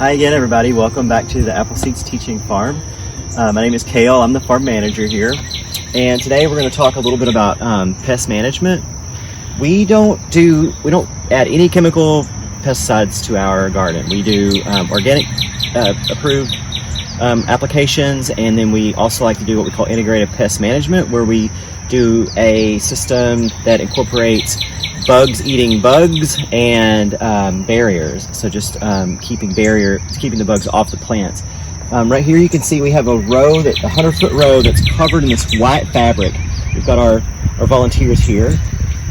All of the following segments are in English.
Hi again, everybody. Welcome back to the Apple Seeds Teaching Farm. My name is Kale. I'm the farm manager here. And today we're going to talk a little bit about pest management. We don't add any chemical pesticides to our garden. We do organic approved applications, and then we also like to do what we call integrated pest management, where we do a system that incorporates bugs eating bugs and barriers. So just keeping the bugs off the plants. Right here you can see we have a 100-foot row that's covered in this white fabric. We've got our volunteers here,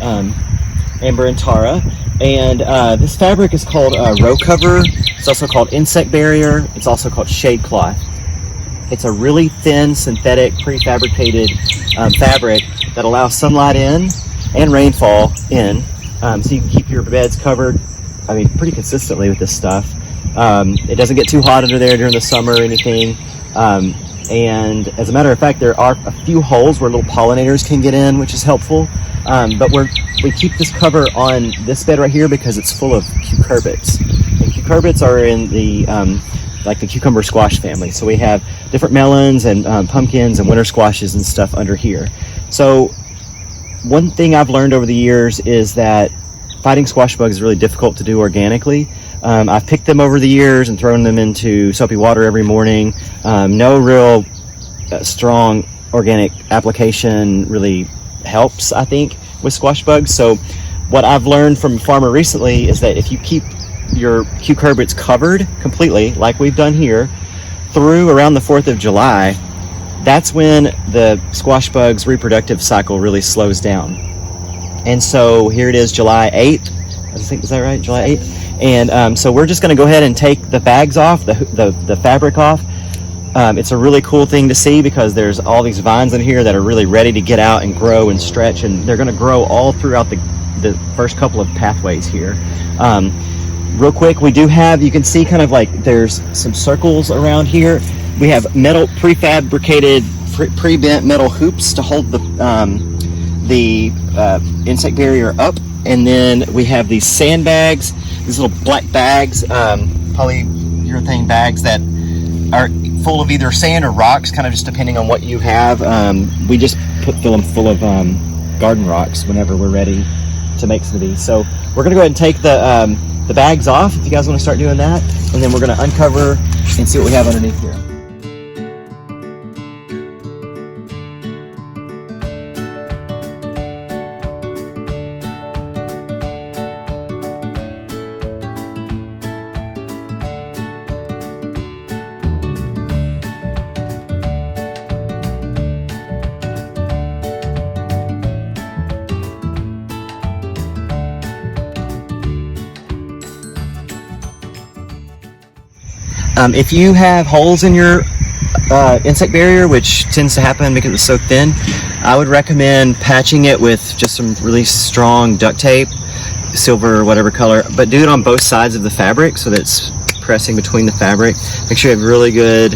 Amber and Tara, and this fabric is called row cover. It's also called insect barrier. It's also called shade cloth. It's a really thin synthetic prefabricated fabric that allows sunlight in and rainfall in, so you can keep your beds covered, pretty consistently with this stuff. It doesn't get too hot under there during the summer or anything. And as a matter of fact, there are a few holes where little pollinators can get in, which is helpful. But we keep this cover on this bed right here because it's full of cucurbits. And cucurbits are in the the cucumber squash family. So we have different melons and pumpkins and winter squashes and stuff under here. So one thing I've learned over the years is that fighting squash bugs is really difficult to do organically. I've picked them over the years and thrown them into soapy water every morning. No real strong organic application really helps, I think, with squash bugs. So what I've learned from a farmer recently is that if you keep your cucurbits covered completely, like we've done here, through around the 4th of July, that's when the squash bug's reproductive cycle really slows down. And so here it is, July 8th. Is that right? July 8th? And so we're just going to go ahead and take the bags off, the fabric off. It's a really cool thing to see because there's all these vines in here that are really ready to get out and grow and stretch, and they're going to grow all throughout the first couple of pathways here. Real quick, we do have, you can see kind of like there's some circles around here. We have metal prefabricated, pre-bent metal hoops to hold the insect barrier up. And then we have these sandbags, these little black bags, polyurethane bags that are full of either sand or rocks, kind of just depending on what you have. We just fill them full of garden rocks whenever we're ready to make some of these. So we're gonna go ahead and take the bags off, if you guys want to start doing that, and then we're going to uncover and see what we have underneath here. If you have holes in your insect barrier, which tends to happen because it's so thin, I would recommend patching it with just some really strong duct tape, silver or whatever color, but do it on both sides of the fabric so that it's pressing between the fabric. Make sure you have really good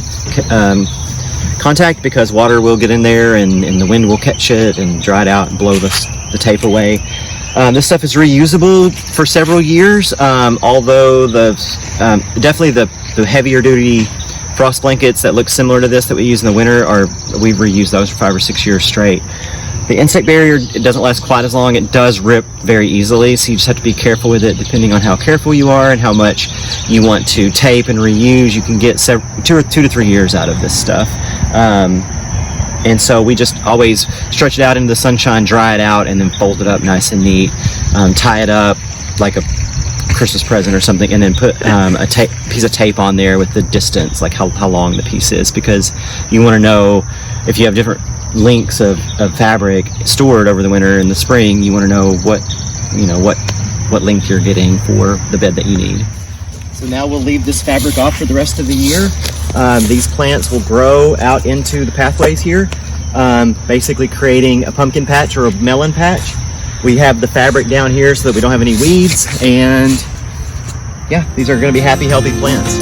contact, because water will get in there and the wind will catch it and dry it out and blow the tape away. This stuff is reusable for several years, although definitely the heavier duty frost blankets that look similar to this that we use in the winter, we've reused those for 5 or 6 years straight. The insect barrier, it doesn't last quite as long. It does rip very easily, so you just have to be careful with it depending on how careful you are and how much you want to tape and reuse. You can get 2 to 3 years out of this stuff. And so we just always stretch it out into the sunshine, dry it out, and then fold it up nice and neat, tie it up like a Christmas present or something, and then put a piece of tape on there with the distance, like how long the piece is, because you want to know if you have different lengths of fabric stored over the winter and the spring, you want to know what length you're getting for the bed that you need. So now we'll leave this fabric off for the rest of the year. These plants will grow out into the pathways here, basically creating a pumpkin patch or a melon patch. We have the fabric down here so that we don't have any weeds, and yeah, these are going to be happy, healthy plants.